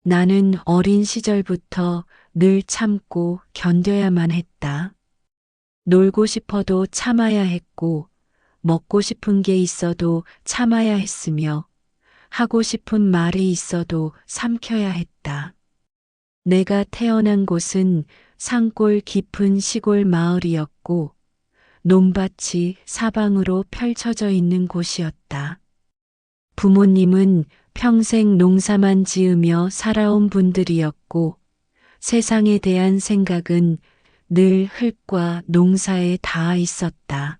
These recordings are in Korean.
나는 어린 시절부터 늘 참고 견뎌야만 했다. 놀고 싶어도 참아야 했고, 먹고 싶은 게 있어도 참아야 했으며, 하고 싶은 말이 있어도 삼켜야 했다. 내가 태어난 곳은 산골 깊은 시골 마을이었고, 논밭이 사방으로 펼쳐져 있는 곳이었다. 부모님은 평생 농사만 지으며 살아온 분들이었고, 세상에 대한 생각은 늘 흙과 농사에 닿아 있었다.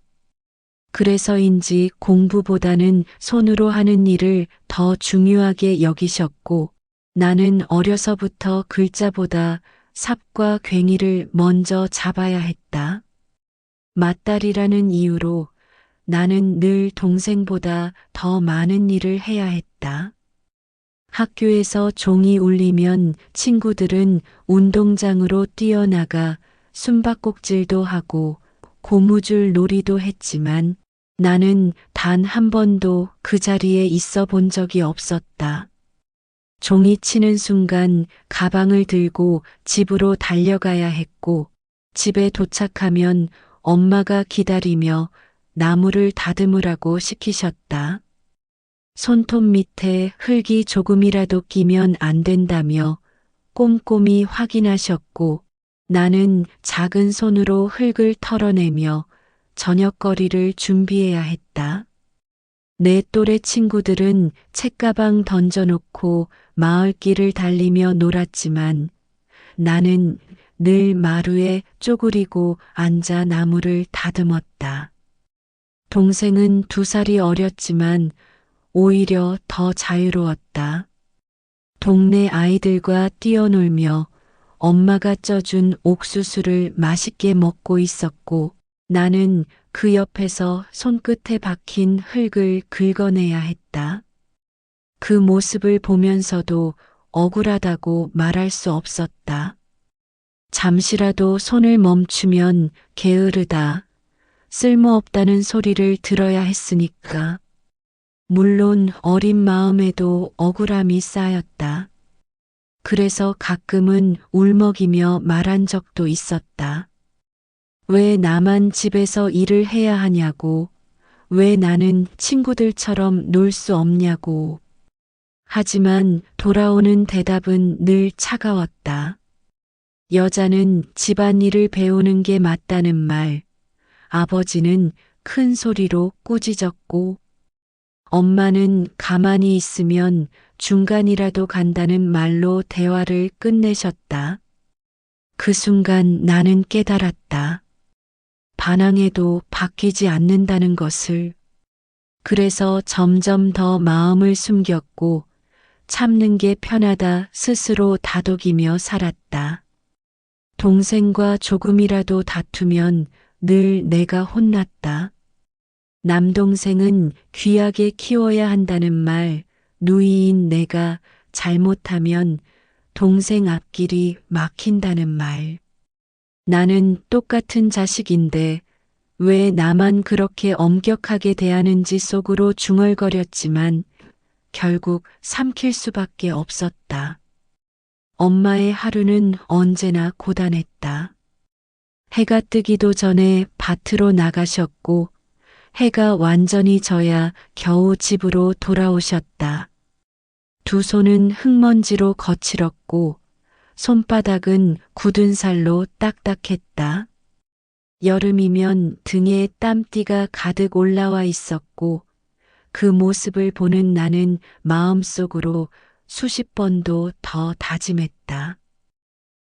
그래서인지 공부보다는 손으로 하는 일을 더 중요하게 여기셨고, 나는 어려서부터 글자보다 삽과 괭이를 먼저 잡아야 했다. 맏딸이라는 이유로 나는 늘 동생보다 더 많은 일을 해야 했다. 학교에서 종이 울리면 친구들은 운동장으로 뛰어나가 숨바꼭질도 하고 고무줄 놀이도 했지만 나는 단 한 번도 그 자리에 있어 본 적이 없었다. 종이 치는 순간 가방을 들고 집으로 달려가야 했고 집에 도착하면 엄마가 기다리며 나무를 다듬으라고 시키셨다. 손톱 밑에 흙이 조금이라도 끼면 안 된다며 꼼꼼히 확인하셨고 나는 작은 손으로 흙을 털어내며 저녁거리를 준비해야 했다. 내 또래 친구들은 책가방 던져놓고 마을길을 달리며 놀았지만 나는 늘 마루에 쪼그리고 앉아 나무를 다듬었다. 동생은 2살이 어렸지만 오히려 더 자유로웠다. 동네 아이들과 뛰어놀며 엄마가 쪄준 옥수수를 맛있게 먹고 있었고 나는 그 옆에서 손끝에 박힌 흙을 긁어내야 했다. 그 모습을 보면서도 억울하다고 말할 수 없었다. 잠시라도 손을 멈추면 게으르다, 쓸모없다는 소리를 들어야 했으니까. 물론 어린 마음에도 억울함이 쌓였다. 그래서 가끔은 울먹이며 말한 적도 있었다. 왜 나만 집에서 일을 해야 하냐고, 왜 나는 친구들처럼 놀 수 없냐고. 하지만 돌아오는 대답은 늘 차가웠다. 여자는 집안일을 배우는 게 맞다는 말, 아버지는 큰 소리로 꾸짖었고, 엄마는 가만히 있으면 중간이라도 간다는 말로 대화를 끝내셨다. 그 순간 나는 깨달았다. 반항해도 바뀌지 않는다는 것을. 그래서 점점 더 마음을 숨겼고 참는 게 편하다 스스로 다독이며 살았다. 동생과 조금이라도 다투면 늘 내가 혼났다. 남동생은 귀하게 키워야 한다는 말, 누이인 내가 잘못하면 동생 앞길이 막힌다는 말. 나는 똑같은 자식인데 왜 나만 그렇게 엄격하게 대하는지 속으로 중얼거렸지만 결국 삼킬 수밖에 없었다. 엄마의 하루는 언제나 고단했다. 해가 뜨기도 전에 밭으로 나가셨고 해가 완전히 져야 겨우 집으로 돌아오셨다. 두 손은 흙먼지로 거칠었고 손바닥은 굳은 살로 딱딱했다. 여름이면 등에 땀띠가 가득 올라와 있었고 그 모습을 보는 나는 마음속으로 수십 번도 더 다짐했다.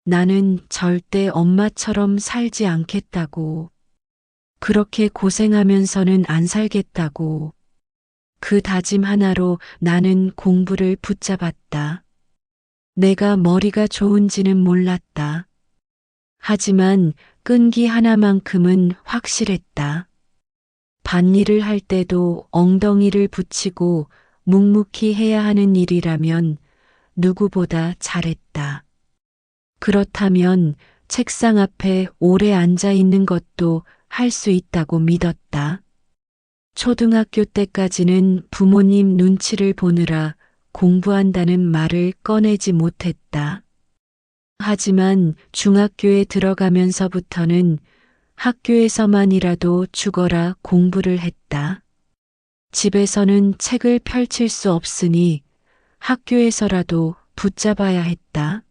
나는 절대 엄마처럼 살지 않겠다고. 그렇게 고생하면서는 안 살겠다고. 그 다짐 하나로 나는 공부를 붙잡았다. 내가 머리가 좋은지는 몰랐다. 하지만 끈기 하나만큼은 확실했다. 밭일을 할 때도 엉덩이를 붙이고 묵묵히 해야 하는 일이라면 누구보다 잘했다. 그렇다면 책상 앞에 오래 앉아 있는 것도 할 수 있다고 믿었다. 초등학교 때까지는 부모님 눈치를 보느라 공부한다는 말을 꺼내지 못했다. 하지만 중학교에 들어가면서부터는 학교에서만이라도 죽어라 공부를 했다. 집에서는 책을 펼칠 수 없으니 학교에서라도 붙잡아야 했다.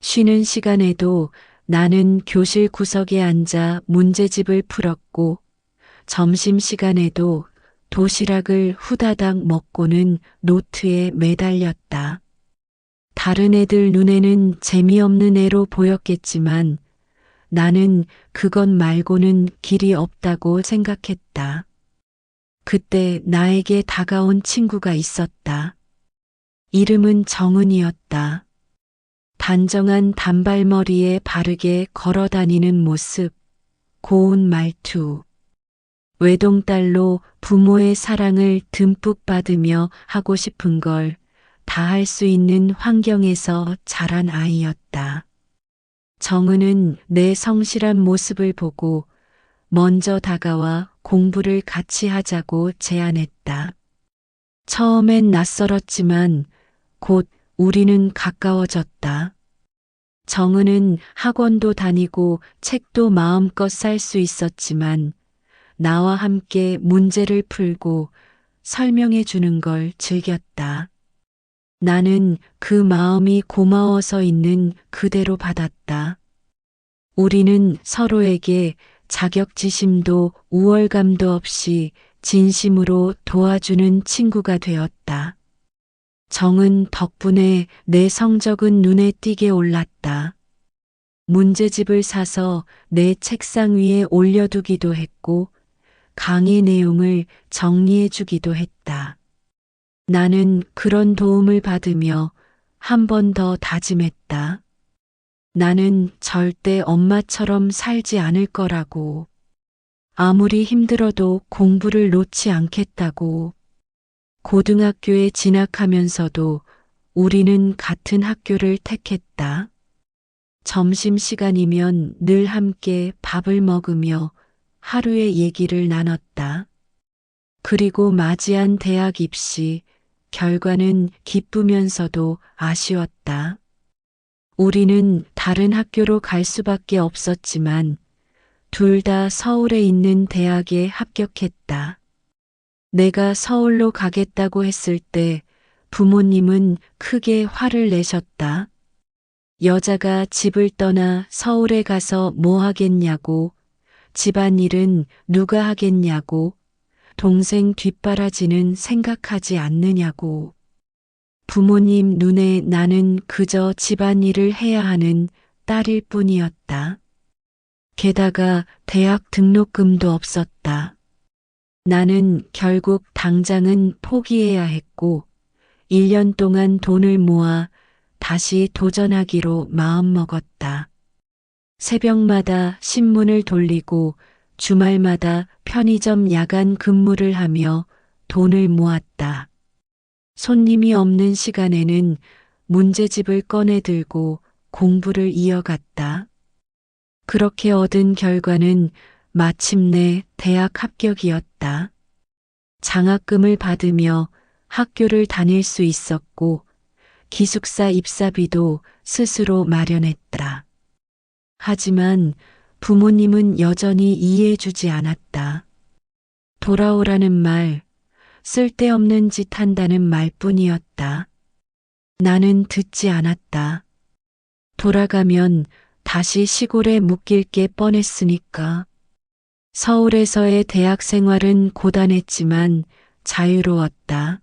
쉬는 시간에도 나는 교실 구석에 앉아 문제집을 풀었고, 점심시간에도 도시락을 후다닥 먹고는 노트에 매달렸다. 다른 애들 눈에는 재미없는 애로 보였겠지만 나는 그것 말고는 길이 없다고 생각했다. 그때 나에게 다가온 친구가 있었다. 이름은 정은이었다. 단정한 단발머리에 바르게 걸어 다니는 모습, 고운 말투. 외동딸로 부모의 사랑을 듬뿍 받으며 하고 싶은 걸 다 할 수 있는 환경에서 자란 아이였다. 정은은 내 성실한 모습을 보고 먼저 다가와 공부를 같이 하자고 제안했다. 처음엔 낯설었지만 곧 우리는 가까워졌다. 정은은 학원도 다니고 책도 마음껏 살 수 있었지만 나와 함께 문제를 풀고 설명해 주는 걸 즐겼다. 나는 그 마음이 고마워서 있는 그대로 받았다. 우리는 서로에게 자격지심도 우월감도 없이 진심으로 도와주는 친구가 되었다. 정은 덕분에 내 성적은 눈에 띄게 올랐다. 문제집을 사서 내 책상 위에 올려두기도 했고 강의 내용을 정리해 주기도 했다. 나는 그런 도움을 받으며 한 번 더 다짐했다. 나는 절대 엄마처럼 살지 않을 거라고. 아무리 힘들어도 공부를 놓지 않겠다고. 고등학교에 진학하면서도 우리는 같은 학교를 택했다. 점심시간이면 늘 함께 밥을 먹으며 하루의 얘기를 나눴다. 그리고 맞이한 대학 입시, 결과는 기쁘면서도 아쉬웠다. 우리는 다른 학교로 갈 수밖에 없었지만 둘 다 서울에 있는 대학에 합격했다. 내가 서울로 가겠다고 했을 때 부모님은 크게 화를 내셨다. 여자가 집을 떠나 서울에 가서 뭐 하겠냐고, 집안일은 누가 하겠냐고, 동생 뒷바라지는 생각하지 않느냐고. 부모님 눈에 나는 그저 집안일을 해야 하는 딸일 뿐이었다. 게다가 대학 등록금도 없었다. 나는 결국 당장은 포기해야 했고 1년 동안 돈을 모아 다시 도전하기로 마음먹었다. 새벽마다 신문을 돌리고 주말마다 편의점 야간 근무를 하며 돈을 모았다. 손님이 없는 시간에는 문제집을 꺼내 들고 공부를 이어갔다. 그렇게 얻은 결과는 마침내 대학 합격이었다. 장학금을 받으며 학교를 다닐 수 있었고 기숙사 입사비도 스스로 마련했다. 하지만 부모님은 여전히 이해해주지 않았다. 돌아오라는 말, 쓸데없는 짓 한다는 말뿐이었다. 나는 듣지 않았다. 돌아가면 다시 시골에 묶일 게 뻔했으니까. 서울에서의 대학 생활은 고단했지만 자유로웠다.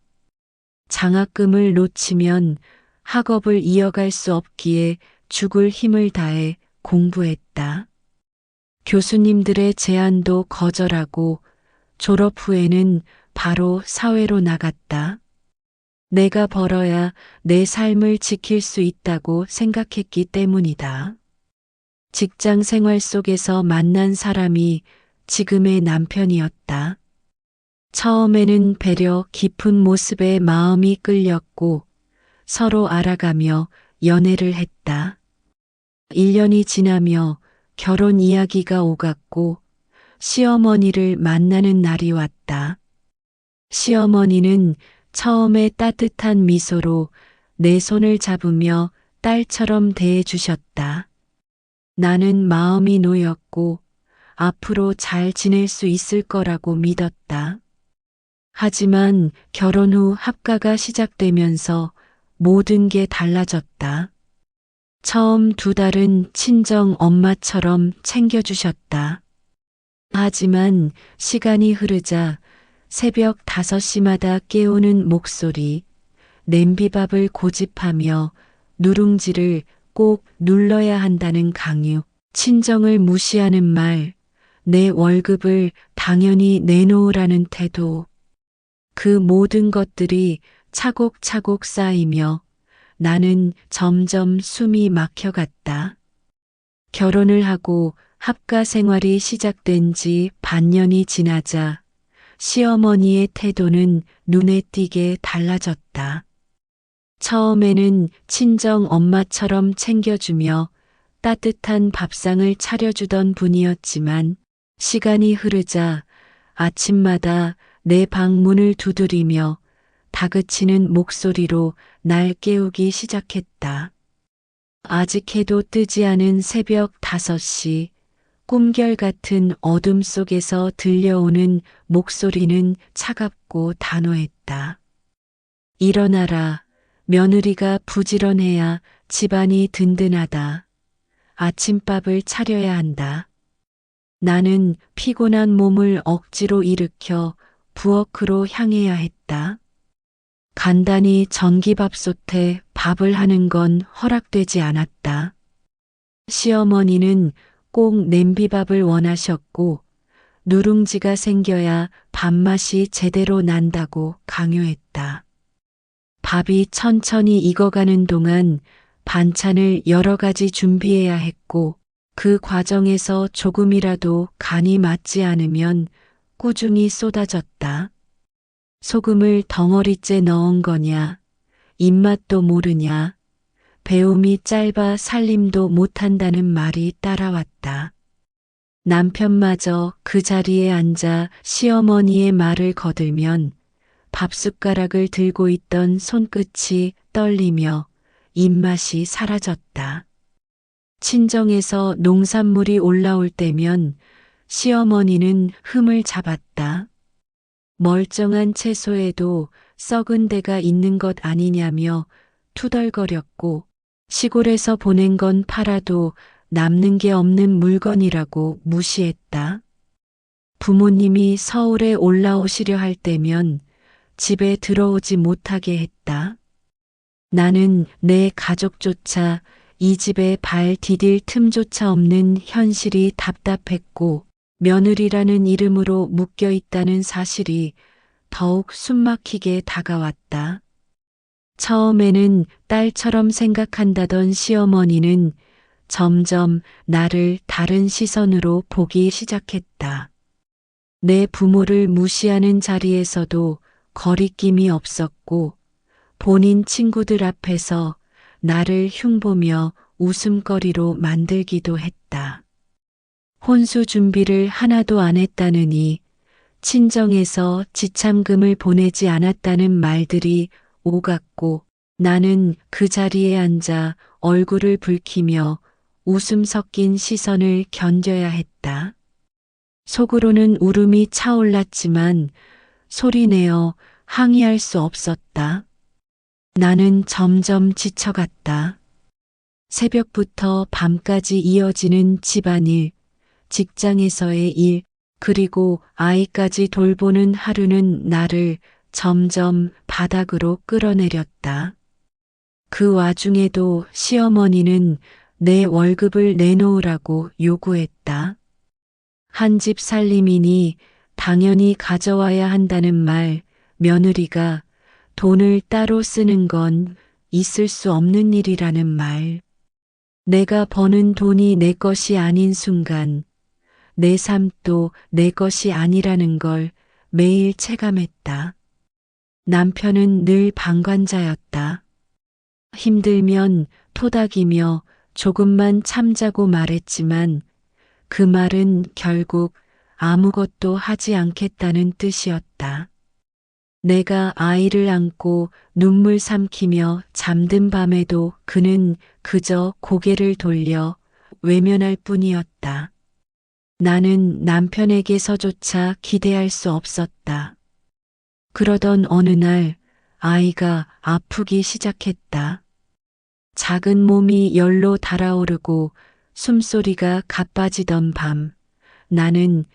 장학금을 놓치면 학업을 이어갈 수 없기에 죽을 힘을 다해 공부했다. 교수님들의 제안도 거절하고 졸업 후에는 바로 사회로 나갔다. 내가 벌어야 내 삶을 지킬 수 있다고 생각했기 때문이다. 직장 생활 속에서 만난 사람이 지금의 남편이었다. 처음에는 배려 깊은 모습에 마음이 끌렸고 서로 알아가며 연애를 했다. 1년이 지나며 결혼 이야기가 오갔고 시어머니를 만나는 날이 왔다. 시어머니는 처음에 따뜻한 미소로 내 손을 잡으며 딸처럼 대해주셨다. 나는 마음이 놓였고 앞으로 잘 지낼 수 있을 거라고 믿었다. 하지만 결혼 후 합가가 시작되면서 모든 게 달라졌다. 처음 2달은 친정 엄마처럼 챙겨주셨다. 하지만 시간이 흐르자 새벽 5시마다 깨우는 목소리, 냄비밥을 고집하며 누룽지를 꼭 눌러야 한다는 강요, 친정을 무시하는 말, 내 월급을 당연히 내놓으라는 태도, 그 모든 것들이 차곡차곡 쌓이며 나는 점점 숨이 막혀갔다. 결혼을 하고 합가 생활이 시작된 지 반년이 지나자 시어머니의 태도는 눈에 띄게 달라졌다. 처음에는 친정 엄마처럼 챙겨주며 따뜻한 밥상을 차려주던 분이었지만 시간이 흐르자 아침마다 내 방문을 두드리며 다그치는 목소리로 날 깨우기 시작했다. 아직 해도 뜨지 않은 새벽 5시, 꿈결 같은 어둠 속에서 들려오는 목소리는 차갑고 단호했다. 일어나라. 며느리가 부지런해야 집안이 든든하다. 아침밥을 차려야 한다. 나는 피곤한 몸을 억지로 일으켜 부엌으로 향해야 했다. 간단히 전기밥솥에 밥을 하는 건 허락되지 않았다. 시어머니는 꼭 냄비밥을 원하셨고 누룽지가 생겨야 밥맛이 제대로 난다고 강요했다. 밥이 천천히 익어가는 동안 반찬을 여러 가지 준비해야 했고 그 과정에서 조금이라도 간이 맞지 않으면 꾸중이 쏟아졌다. 소금을 덩어리째 넣은 거냐, 입맛도 모르냐, 배움이 짧아 살림도 못한다는 말이 따라왔다. 남편마저 그 자리에 앉아 시어머니의 말을 거들면 밥숟가락을 들고 있던 손끝이 떨리며 입맛이 사라졌다. 친정에서 농산물이 올라올 때면 시어머니는 흠을 잡았다. 멀쩡한 채소에도 썩은 데가 있는 것 아니냐며 투덜거렸고 시골에서 보낸 건 팔아도 남는 게 없는 물건이라고 무시했다. 부모님이 서울에 올라오시려 할 때면 집에 들어오지 못하게 했다. 나는 내 가족조차 이 집에 발 디딜 틈조차 없는 현실이 답답했고 며느리라는 이름으로 묶여 있다는 사실이 더욱 숨막히게 다가왔다. 처음에는 딸처럼 생각한다던 시어머니는 점점 나를 다른 시선으로 보기 시작했다. 내 부모를 무시하는 자리에서도 거리낌이 없었고 본인 친구들 앞에서 나를 흉보며 웃음거리로 만들기도 했다. 혼수 준비를 하나도 안 했다느니 친정에서 지참금을 보내지 않았다는 말들이 오갔고 나는 그 자리에 앉아 얼굴을 붉히며 웃음 섞인 시선을 견뎌야 했다. 속으로는 울음이 차올랐지만 소리내어 항의할 수 없었다. 나는 점점 지쳐갔다. 새벽부터 밤까지 이어지는 집안일, 직장에서의 일, 그리고 아이까지 돌보는 하루는 나를 점점 바닥으로 끌어내렸다. 그 와중에도 시어머니는 내 월급을 내놓으라고 요구했다. 한 집 살림이니 당연히 가져와야 한다는 말, 며느리가 돈을 따로 쓰는 건 있을 수 없는 일이라는 말. 내가 버는 돈이 내 것이 아닌 순간 내 삶도 내 것이 아니라는 걸 매일 체감했다. 남편은 늘 방관자였다. 힘들면 토닥이며 조금만 참자고 말했지만 그 말은 결국 아무것도 하지 않겠다는 뜻이었다. 내가 아이를 안고 눈물 삼키며 잠든 밤에도 그는 그저 고개를 돌려 외면할 뿐이었다. 나는 남편에게서조차 기대할 수 없었다. 그러던 어느 날 아이가 아프기 시작했다. 작은 몸이 열로 달아오르고 숨소리가 가빠지던 밤, 나는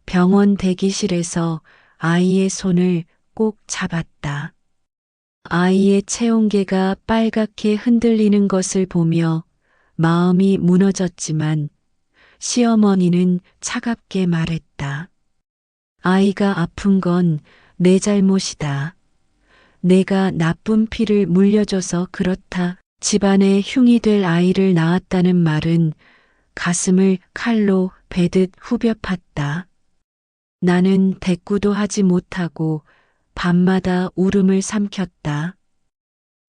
병원 대기실에서 아이의 손을 꼭 잡았다. 아이의 체온계가 빨갛게 흔들리는 것을 보며 마음이 무너졌지만 시어머니는 차갑게 말했다. 아이가 아픈 건 내 잘못이다. 내가 나쁜 피를 물려줘서 그렇다. 집안에 흉이 될 아이를 낳았다는 말은 가슴을 칼로 베듯 후벼 팠다. 나는 대꾸도 하지 못하고 밤마다 울음을 삼켰다.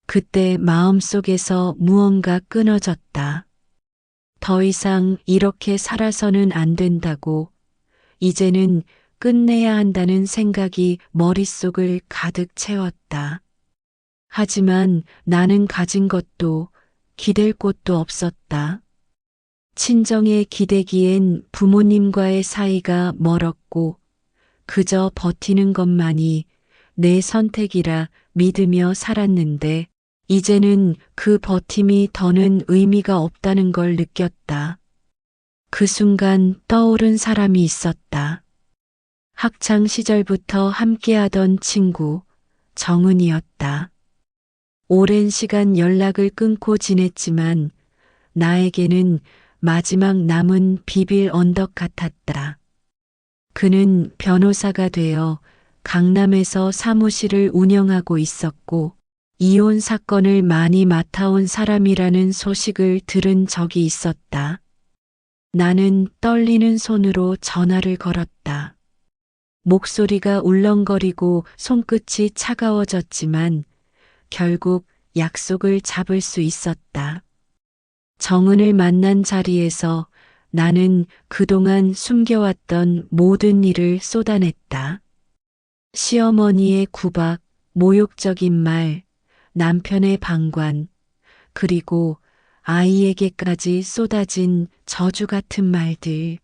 그때 마음속에서 무언가 끊어졌다. 더 이상 이렇게 살아서는 안 된다고, 이제는 끝내야 한다는 생각이 머릿속을 가득 채웠다. 하지만 나는 가진 것도 기댈 곳도 없었다. 친정에 기대기엔 부모님과의 사이가 멀었고 그저 버티는 것만이 내 선택이라 믿으며 살았는데 이제는 그 버팀이 더는 의미가 없다는 걸 느꼈다. 그 순간 떠오른 사람이 있었다. 학창 시절부터 함께하던 친구 정은이었다. 오랜 시간 연락을 끊고 지냈지만 나에게는 마지막 남은 비빌 언덕 같았다. 그는 변호사가 되어 강남에서 사무실을 운영하고 있었고 이혼 사건을 많이 맡아온 사람이라는 소식을 들은 적이 있었다. 나는 떨리는 손으로 전화를 걸었다. 목소리가 울렁거리고 손끝이 차가워졌지만 결국 약속을 잡을 수 있었다. 정은을 만난 자리에서 나는 그동안 숨겨왔던 모든 일을 쏟아냈다. 시어머니의 구박, 모욕적인 말, 남편의 방관, 그리고 아이에게까지 쏟아진 저주 같은 말들.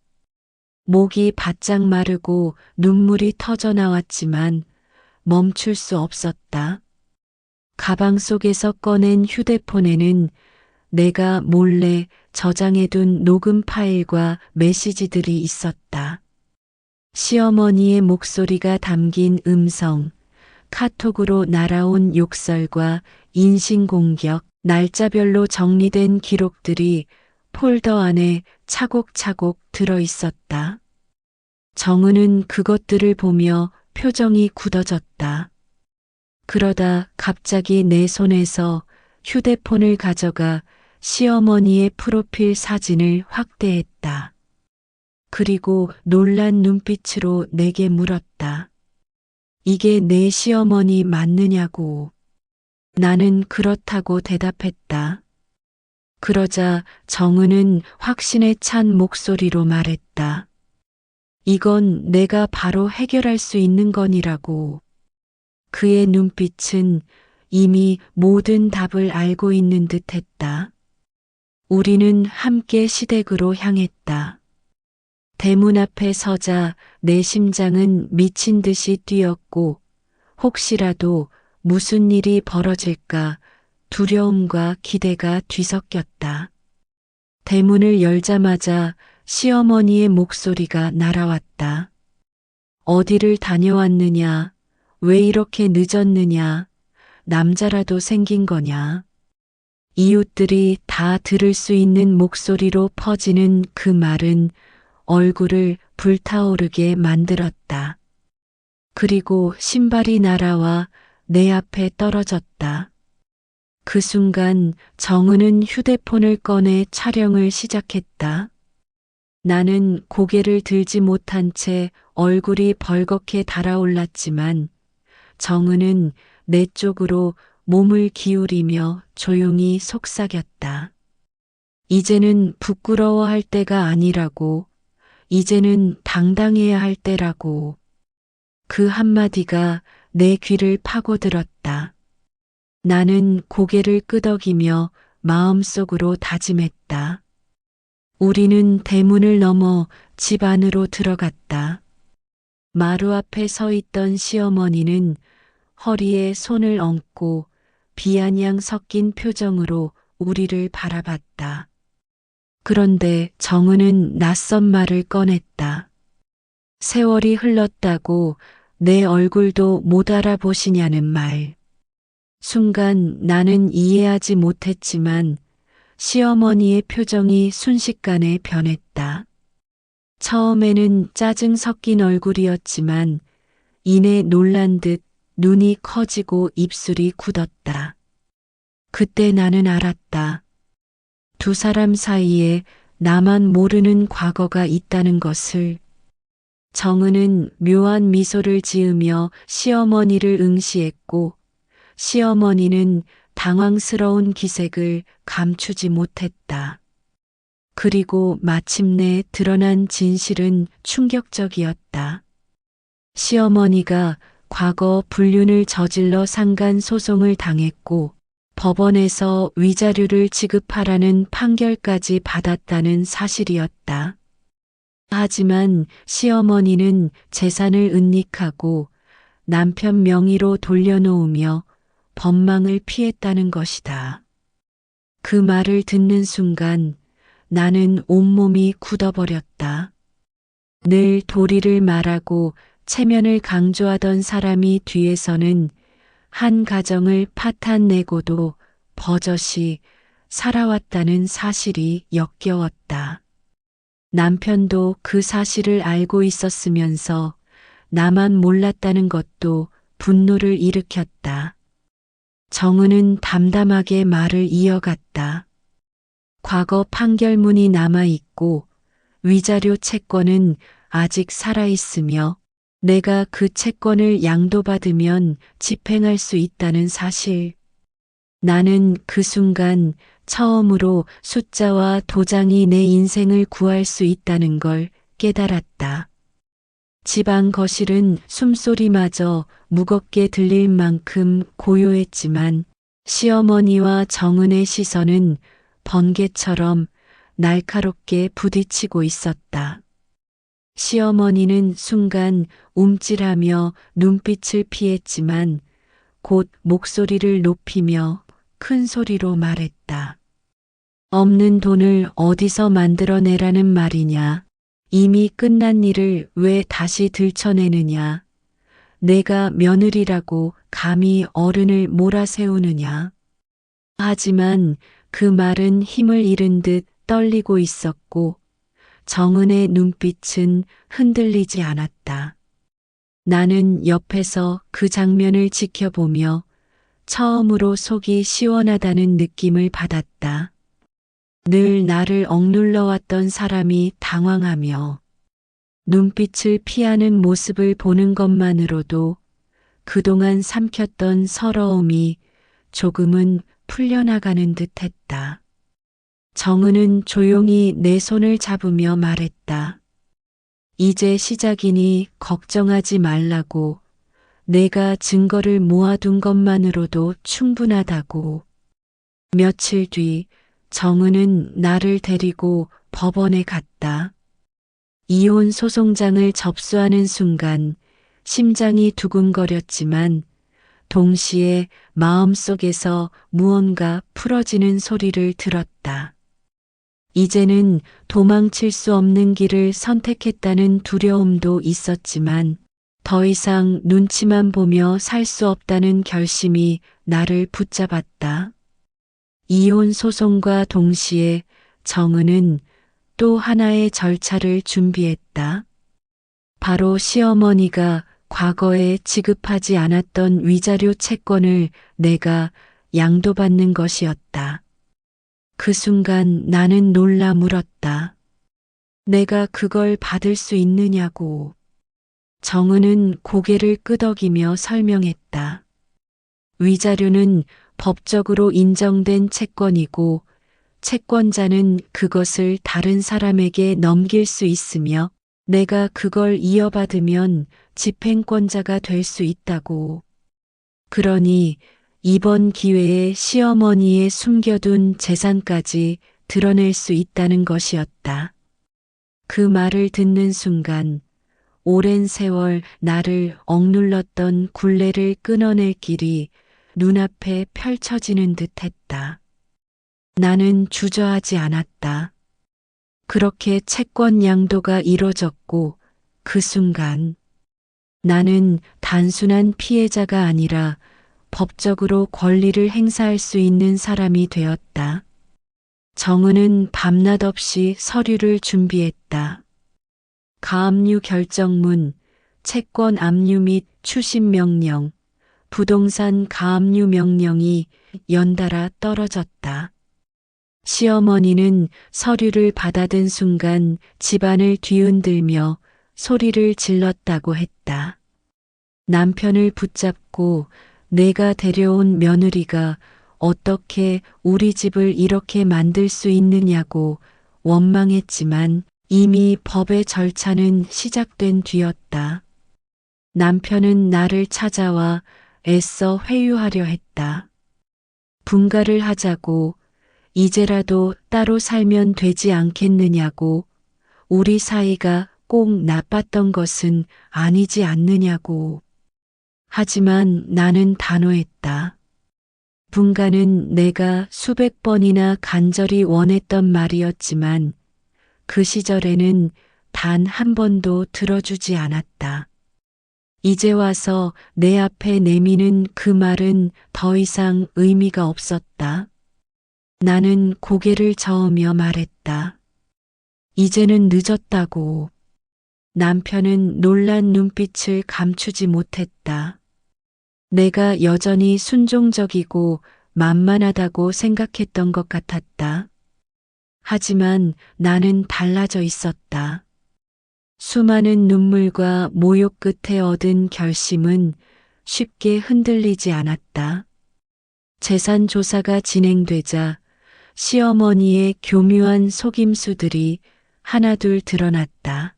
목이 바짝 마르고 눈물이 터져 나왔지만 멈출 수 없었다. 가방 속에서 꺼낸 휴대폰에는 내가 몰래 저장해둔 녹음 파일과 메시지들이 있었다. 시어머니의 목소리가 담긴 음성, 카톡으로 날아온 욕설과 인신공격, 날짜별로 정리된 기록들이 폴더 안에 차곡차곡 들어 있었다. 정은은 그것들을 보며 표정이 굳어졌다. 그러다 갑자기 내 손에서 휴대폰을 가져가 시어머니의 프로필 사진을 확대했다. 그리고 놀란 눈빛으로 내게 물었다. 이게 내 시어머니 맞느냐고. 나는 그렇다고 대답했다. 그러자 정은은 확신에 찬 목소리로 말했다. 이건 내가 바로 해결할 수 있는 건이라고. 그의 눈빛은 이미 모든 답을 알고 있는 듯 했다. 우리는 함께 시댁으로 향했다. 대문 앞에 서자 내 심장은 미친 듯이 뛰었고 혹시라도 무슨 일이 벌어질까 두려움과 기대가 뒤섞였다. 대문을 열자마자 시어머니의 목소리가 날아왔다. 어디를 다녀왔느냐? 왜 이렇게 늦었느냐? 남자라도 생긴 거냐? 이웃들이 다 들을 수 있는 목소리로 퍼지는 그 말은 얼굴을 불타오르게 만들었다. 그리고 신발이 날아와 내 앞에 떨어졌다. 그 순간 정은은 휴대폰을 꺼내 촬영을 시작했다. 나는 고개를 들지 못한 채 얼굴이 벌겋게 달아올랐지만 정은은 내 쪽으로 몸을 기울이며 조용히 속삭였다. 이제는 부끄러워할 때가 아니라고, 이제는 당당해야 할 때라고. 그 한마디가 내 귀를 파고들었다. 나는 고개를 끄덕이며 마음속으로 다짐했다. 우리는 대문을 넘어 집 안으로 들어갔다. 마루 앞에 서 있던 시어머니는 허리에 손을 얹고 비아냥 섞인 표정으로 우리를 바라봤다. 그런데 정은은 낯선 말을 꺼냈다. 세월이 흘렀다고 내 얼굴도 못 알아보시냐는 말. 순간 나는 이해하지 못했지만 시어머니의 표정이 순식간에 변했다. 처음에는 짜증 섞인 얼굴이었지만 이내 놀란 듯 눈이 커지고 입술이 굳었다. 그때 나는 알았다. 두 사람 사이에 나만 모르는 과거가 있다는 것을. 정은은 묘한 미소를 지으며 시어머니를 응시했고 시어머니는 당황스러운 기색을 감추지 못했다. 그리고 마침내 드러난 진실은 충격적이었다. 시어머니가 과거 불륜을 저질러 상간 소송을 당했고 법원에서 위자료를 지급하라는 판결까지 받았다는 사실이었다. 하지만 시어머니는 재산을 은닉하고 남편 명의로 돌려놓으며 법망을 피했다는 것이다. 그 말을 듣는 순간 나는 온몸이 굳어버렸다. 늘 도리를 말하고 체면을 강조하던 사람이 뒤에서는 한 가정을 파탄내고도 버젓이 살아왔다는 사실이 역겨웠다. 남편도 그 사실을 알고 있었으면서 나만 몰랐다는 것도 분노를 일으켰다. 정은은 담담하게 말을 이어갔다. 과거 판결문이 남아있고 위자료 채권은 아직 살아있으며 내가 그 채권을 양도받으면 집행할 수 있다는 사실. 나는 그 순간 처음으로 숫자와 도장이 내 인생을 구할 수 있다는 걸 깨달았다. 집안 거실은 숨소리마저 무겁게 들릴 만큼 고요했지만 시어머니와 정은의 시선은 번개처럼 날카롭게 부딪히고 있었다. 시어머니는 순간 움찔하며 눈빛을 피했지만 곧 목소리를 높이며 큰 소리로 말했다. 없는 돈을 어디서 만들어내라는 말이냐. 이미 끝난 일을 왜 다시 들춰내느냐. 내가 며느리라고 감히 어른을 몰아세우느냐. 하지만 그 말은 힘을 잃은 듯 떨리고 있었고 정은의 눈빛은 흔들리지 않았다. 나는 옆에서 그 장면을 지켜보며 처음으로 속이 시원하다는 느낌을 받았다. 늘 나를 억눌러왔던 사람이 당황하며 눈빛을 피하는 모습을 보는 것만으로도 그동안 삼켰던 서러움이 조금은 풀려나가는 듯했다. 정은은 조용히 내 손을 잡으며 말했다. 이제 시작이니 걱정하지 말라고. 내가 증거를 모아둔 것만으로도 충분하다고. 며칠 뒤 정은은 나를 데리고 법원에 갔다. 이혼 소송장을 접수하는 순간 심장이 두근거렸지만 동시에 마음속에서 무언가 풀어지는 소리를 들었다. 이제는 도망칠 수 없는 길을 선택했다는 두려움도 있었지만 더 이상 눈치만 보며 살 수 없다는 결심이 나를 붙잡았다. 이혼 소송과 동시에 정은은 또 하나의 절차를 준비했다. 바로 시어머니가 과거에 지급하지 않았던 위자료 채권을 내가 양도받는 것이었다. 그 순간 나는 놀라 물었다. 내가 그걸 받을 수 있느냐고. 정은은 고개를 끄덕이며 설명했다. 위자료는 법적으로 인정된 채권이고 채권자는 그것을 다른 사람에게 넘길 수 있으며 내가 그걸 이어받으면 집행권자가 될 수 있다고. 그러니 이번 기회에 시어머니의 숨겨둔 재산까지 드러낼 수 있다는 것이었다. 그 말을 듣는 순간 오랜 세월 나를 억눌렀던 굴레를 끊어낼 길이 눈앞에 펼쳐지는 듯 했다. 나는 주저하지 않았다. 그렇게 채권 양도가 이뤄졌고 그 순간 나는 단순한 피해자가 아니라 법적으로 권리를 행사할 수 있는 사람이 되었다. 정은은 밤낮 없이 서류를 준비했다. 가압류 결정문, 채권 압류 및 추심 명령, 부동산 가압류 명령이 연달아 떨어졌다. 시어머니는 서류를 받아든 순간 집안을 뒤흔들며 소리를 질렀다고 했다. 남편을 붙잡고 내가 데려온 며느리가 어떻게 우리 집을 이렇게 만들 수 있느냐고 원망했지만 이미 법의 절차는 시작된 뒤였다. 남편은 나를 찾아와 애써 회유하려 했다. 분가를 하자고, 이제라도 따로 살면 되지 않겠느냐고, 우리 사이가 꼭 나빴던 것은 아니지 않느냐고. 하지만 나는 단호했다. 분가는 내가 수백 번이나 간절히 원했던 말이었지만 그 시절에는 단 한 번도 들어주지 않았다. 이제 와서 내 앞에 내미는 그 말은 더 이상 의미가 없었다. 나는 고개를 저으며 말했다. 이제는 늦었다고. 남편은 놀란 눈빛을 감추지 못했다. 내가 여전히 순종적이고 만만하다고 생각했던 것 같았다. 하지만 나는 달라져 있었다. 수많은 눈물과 모욕 끝에 얻은 결심은 쉽게 흔들리지 않았다. 재산 조사가 진행되자 시어머니의 교묘한 속임수들이 하나둘 드러났다.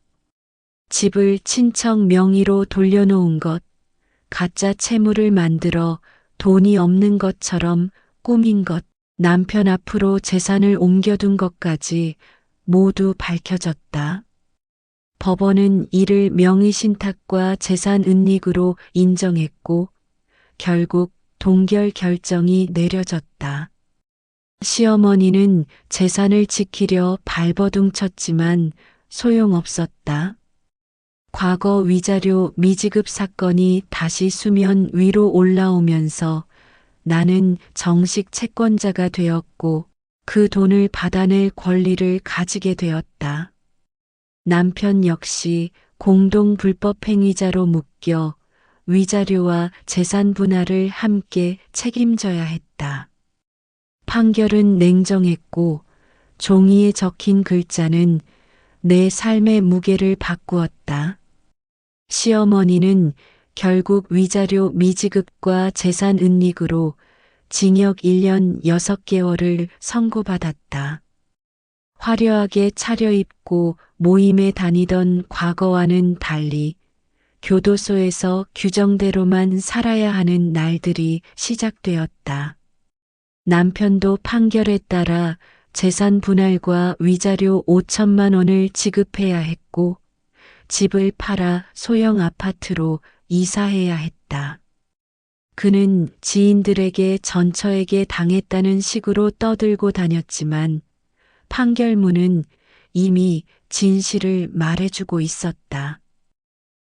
집을 친척 명의로 돌려놓은 것, 가짜 채무를 만들어 돈이 없는 것처럼 꾸민 것, 남편 앞으로 재산을 옮겨둔 것까지 모두 밝혀졌다. 법원은 이를 명의신탁과 재산 은닉으로 인정했고 결국 동결 결정이 내려졌다. 시어머니는 재산을 지키려 발버둥 쳤지만 소용없었다. 과거 위자료 미지급 사건이 다시 수면 위로 올라오면서 나는 정식 채권자가 되었고 그 돈을 받아낼 권리를 가지게 되었다. 남편 역시 공동 불법 행위자로 묶여 위자료와 재산 분할을 함께 책임져야 했다. 판결은 냉정했고 종이에 적힌 글자는 내 삶의 무게를 바꾸었다. 시어머니는 결국 위자료 미지급과 재산 은닉으로 징역 1년 6개월을 선고받았다. 화려하게 차려입고 모임에 다니던 과거와는 달리 교도소에서 규정대로만 살아야 하는 날들이 시작되었다. 남편도 판결에 따라 재산 분할과 위자료 5천만 원을 지급해야 했고 집을 팔아 소형 아파트로 이사해야 했다. 그는 지인들에게 전처에게 당했다는 식으로 떠들고 다녔지만 판결문은 이미 진실을 말해주고 있었다.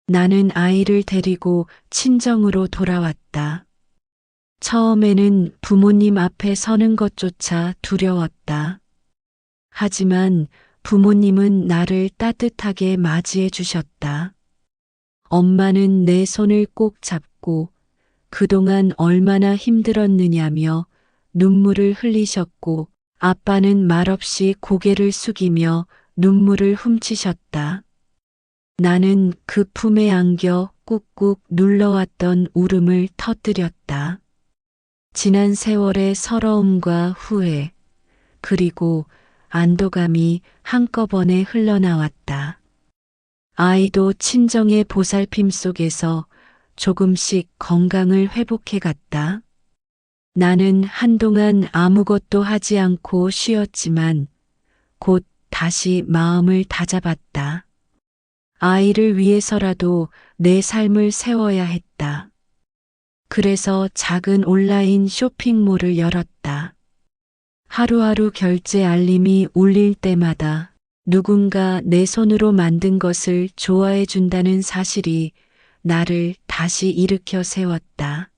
나는 아이를 데리고 친정으로 돌아왔다. 처음에는 부모님 앞에 서는 것조차 두려웠다. 하지만 부모님은 나를 따뜻하게 맞이해 주셨다. 엄마는 내 손을 꼭 잡고 그동안 얼마나 힘들었느냐며 눈물을 흘리셨고 아빠는 말없이 고개를 숙이며 눈물을 훔치셨다. 나는 그 품에 안겨 꾹꾹 눌러왔던 울음을 터뜨렸다. 지난 세월의 서러움과 후회, 그리고 안도감이 한꺼번에 흘러나왔다. 아이도 친정의 보살핌 속에서 조금씩 건강을 회복해 갔다. 나는 한동안 아무것도 하지 않고 쉬었지만 곧 다시 마음을 다잡았다. 아이를 위해서라도 내 삶을 세워야 했다. 그래서 작은 온라인 쇼핑몰을 열었다. 하루하루 결제 알림이 울릴 때마다 누군가 내 손으로 만든 것을 좋아해 준다는 사실이 나를 다시 일으켜 세웠다.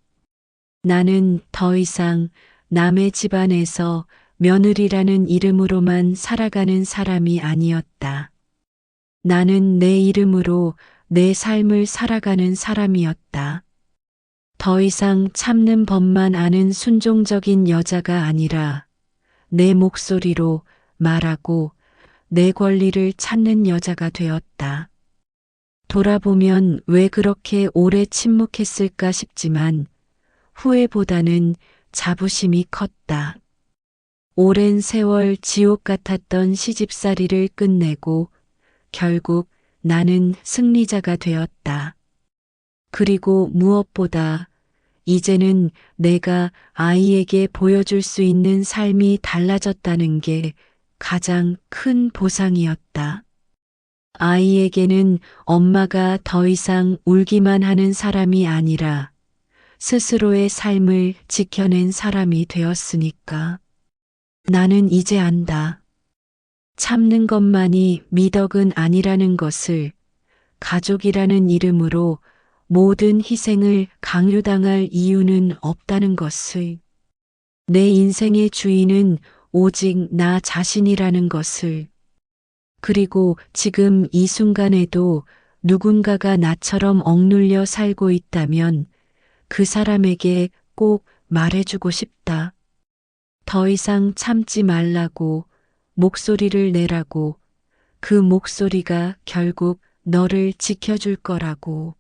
나는 더 이상 남의 집안에서 며느리라는 이름으로만 살아가는 사람이 아니었다. 나는 내 이름으로 내 삶을 살아가는 사람이었다. 더 이상 참는 법만 아는 순종적인 여자가 아니라 내 목소리로 말하고 내 권리를 찾는 여자가 되었다. 돌아보면 왜 그렇게 오래 침묵했을까 싶지만 후회보다는 자부심이 컸다. 오랜 세월 지옥 같았던 시집살이를 끝내고 결국 나는 승리자가 되었다. 그리고 무엇보다 이제는 내가 아이에게 보여줄 수 있는 삶이 달라졌다는 게 가장 큰 보상이었다. 아이에게는 엄마가 더 이상 울기만 하는 사람이 아니라 스스로의 삶을 지켜낸 사람이 되었으니까. 나는 이제 안다. 참는 것만이 미덕은 아니라는 것을, 가족이라는 이름으로 모든 희생을 강요당할 이유는 없다는 것을, 내 인생의 주인은 오직 나 자신이라는 것을, 그리고 지금 이 순간에도 누군가가 나처럼 억눌려 살고 있다면 그 사람에게 꼭 말해주고 싶다. 더 이상 참지 말라고, 목소리를 내라고, 그 목소리가 결국 너를 지켜줄 거라고.